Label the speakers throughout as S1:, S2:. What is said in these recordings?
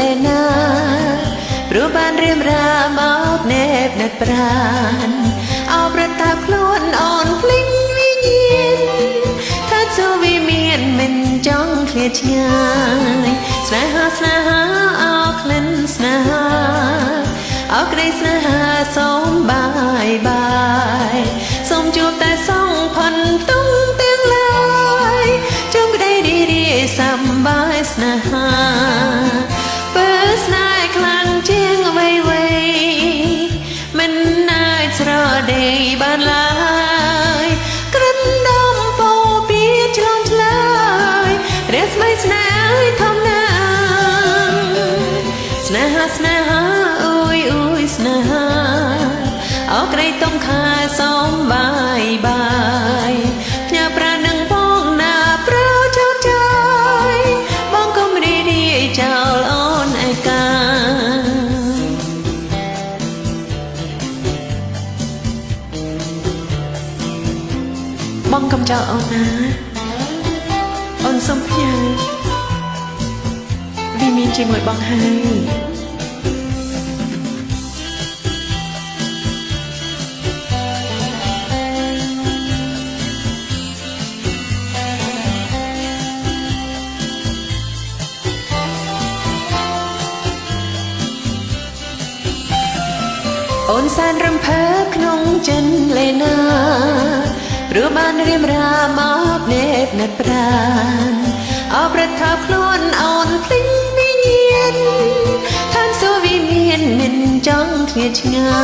S1: លេណាព្រោះបានរៀបរាមកណែបណាត់ប្រានអោប្រតាប់ខ្លួនអូនភ្លេងវិញ្ញាណថាចូលវិមានមិនចង់ឃ្លាតឆ្ងាយស្នេហាអោក្លិនស្នេហាអោក្តីស្នេហាសូមបាយសូមជួបតែសងផុនទុំទាំងឡាយជុំក្តីរីសប្បាយស្នេហាបើស្នេហ៍ខ្លាំងជាងអ្វីមិនអាចស្រដេកបានឡើយក្រិនដំពោពីឆ្លងឆ្លើយរាស្មីស្នេហ៍ធំណាស្នេហាអើយស្នេហាអោក្តីទុំខាសូមបាយផ្ញើប្រាណនឹងបងណាប្រចោតចាយបងកុំរីចោលអូនឯកាបងកុំចោលអូនណាអូនសូមផ្ញើវិមានជាមួយបងហើយអូនសែនរំភើបក្នុងចិនលេណាព្រោះបានរៀបរាមកណែបណាត់ប្រានអោប្រថាប់ខ្លួនអូនភ្លេងវិញ្ញាណឋានសួគ៌វិមានមិនចង់ឃ្លាតឆ្ងា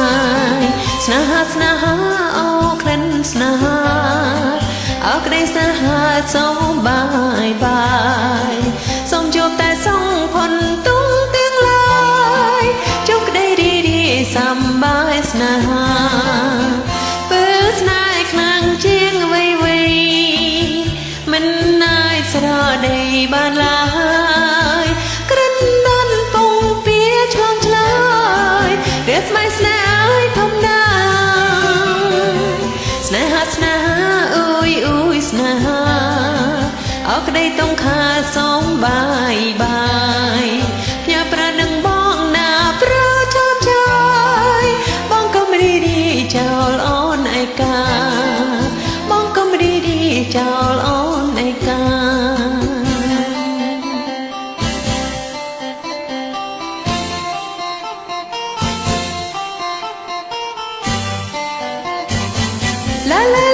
S1: យស្នេហាអូក្លិនស្នេហាអោក្តីស្នេហាសូមបាយសូមជួបតែសងផុនទុំទាំងឡាយជុំក្តីរីសប្បាយស្នេហាបើស្នេហ៍ខ្លាំងជាងអ្វីមិនអាចស្រដេកបានឡើយក្រិនដនពងពីឆ្លងឆ្លើយរាស្មីស្នេហ៍ធំណាស្នេហាអើយស្នេហាអោក្តីទុំខាសូមបាយផ្ញើប្រាណនឹងបងណាប្រចោតចាយបងកុំរីចោលអូនឯកាបងកុំរីចោលអូនឯកាឡា